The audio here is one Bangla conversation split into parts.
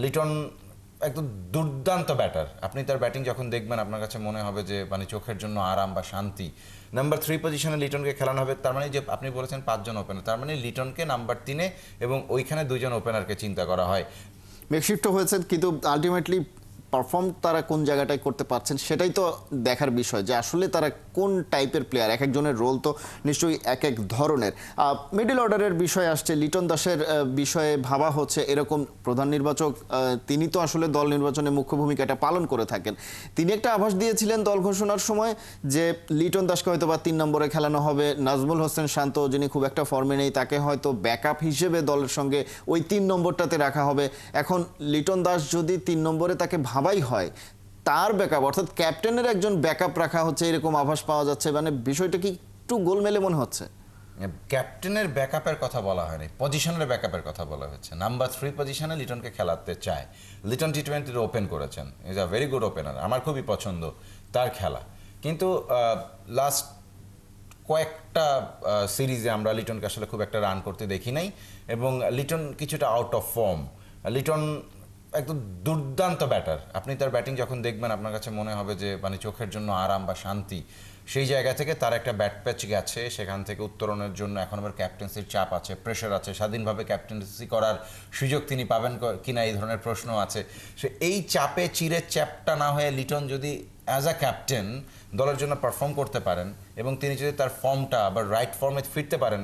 লিটন একদম দুর্দান্ত ব্যাটার। আপনি তার ব্যাটিং যখন দেখবেন আপনার কাছে মনে হবে যে মানে চোখের জন্য আরাম বা শান্তি। নাম্বার 3 পজিশনে লিটনকে খেলানো হবে, তার মানে যে আপনি বলেছেন 5 জন ওপেনার, তার মানে লিটনকে নাম্বার 3-এ এবং ওইখানে 2 জন ওপেনারকে চিন্তা করা হয়। মেকশিফট হয়েছে, কিন্তু আলটিমেটলি পারফর্ম তারা কোন জায়গাটায় করতে পারছেন সেটাই তো দেখার বিষয়, যে আসলে তারা কোন টাইপের প্লেয়ার। এক একজনের রোল তো নিশ্চয়ই এক এক ধরনের। মিডল অর্ডারের বিষয় আসছে, লিটন দাসের বিষয়ে ভাবা হচ্ছে এরকম প্রধান নির্বাচক তিনি তো আসলে দল নির্বাচনে মুখ্য ভূমিকাটা পালন করে থাকেন। তিনি একটা আভাস দিয়েছিলেন দল ঘোষণার সময় যে লিটন দাসকে হয়তো বা 3 নম্বরে খেলানো হবে, নাজমুল হোসেন শান্ত যিনি খুব একটা ফর্মে নেই তাকে হয়তো ব্যাকআপ হিসেবে দলের সঙ্গে ওই 3 নম্বরটাতে রাখা হবে। এখন লিটন দাস যদি 3 নম্বরে তাকে ভাবাই হয়, তার ব্যাকআপ অর্থাৎ ক্যাপ্টেনের একজন ব্যাকআপ রাখা হচ্ছে এরকম আভাস পাওয়া যাচ্ছে। মানে বিষয়টা কি একটু গোলমেলে মনে হচ্ছে? ক্যাপ্টেনের ব্যাকআপের কথা বলা হয়নি, পজিশনের ব্যাকআপের কথা বলা হয়েছে। নাম্বার 3 পজিশনে লিটনকে খেলাতে চায়। লিটন টি-20 ওপেন করেছেন, is a very good opener, আমার খুবই পছন্দ তার খেলা। কিন্তু লাস্ট কয়েকটা সিরিজে আমরা লিটনকে আসলে খুব একটা রান করতে দেখি নাই, এবং লিটন কিছুটা আউট অফ ফর্ম। লিটন একদম দুর্দান্ত ব্যাটার। আপনি তার ব্যাটিং যখন দেখবেন আপনার কাছে মনে হবে যে মানে চোখের জন্য আরাম বা শান্তি। সেই জায়গা থেকে তার একটা ব্যাট প্যাচ গেছে, সেখান থেকে উত্তরণের জন্য এখন আবার ক্যাপ্টেন্সির চাপ আছে, প্রেশার আছে, স্বাধীনভাবে ক্যাপ্টেন্সি করার সুযোগ তিনি পাবেন কিনা এই ধরনের প্রশ্ন আছে। সে এই চাপে চিরে চ্যাপটা না হয়ে লিটন যদি অ্যাজ আ ক্যাপ্টেন দলের জন্য পারফর্ম করতে পারেন এবং তিনি যদি তার ফর্মটা আবার রাইট ফর্মে ফিরতে পারেন,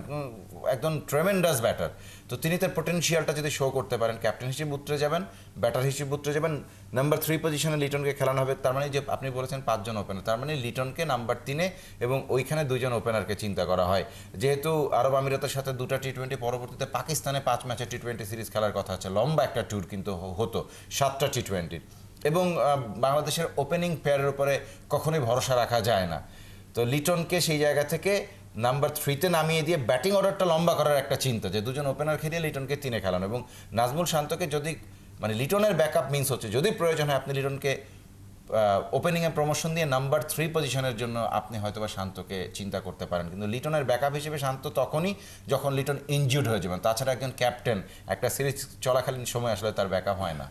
একদম ট্রেমেন্ডাস ব্যাটার। তো তিনি তার পোটেনশিয়ালটা যদি শো করতে পারেন, ক্যাপ্টেন হিসেবে উতরে যাবেন, ব্যাটার হিসেবে উতরে যাবেন। নাম্বার 3 পজিশনে লিটনকে খেলানো হবে, তার মানে যে আপনি বলেছেন 5 জন ওপেনার, তার মানে লিটনকে নাম্বার 3-এ এবং ওইখানে 2 জন ওপেনারকে চিন্তা করা হয়। যেহেতু আরব আমিরাতের সাথে 2টা টি-20, পরবর্তীতে পাকিস্তানে 5 ম্যাচের টি-20 সিরিজ খেলার কথা আছে, লম্বা একটা ট্যুর কিন্তু হতো 7টা টি-20, এবং বাংলাদেশের ওপেনিং পেয়ারের উপরে কখনোই ভরসা রাখা যায় না। তো লিটনকে সেই জায়গা থেকে নাম্বার 3-তে নামিয়ে দিয়ে ব্যাটিং অর্ডারটা লম্বা করার একটা চিন্তা, যে 2জন ওপেনার খেলিয়ে লিটনকে 3-এ খেলানো, এবং নাজমুল শান্তকে যদি মানে লিটনের ব্যাকআপ মিন্স হচ্ছে যদি প্রয়োজন হয় আপনি লিটনকে ওপেনিংয়ে প্রমোশন দিয়ে নাম্বার 3 পজিশনের জন্য আপনি হয়তোবা শান্তকে চিন্তা করতে পারেন, কিন্তু লিটনের ব্যাকআপ হিসেবে শান্ত তখনই যখন লিটন ইনজিউর্ড হয়ে যাবেন। তাছাড়া একজন ক্যাপ্টেন একটা সিরিজ চলাকালীন সময় আসলে তার ব্যাকআপ হয় না।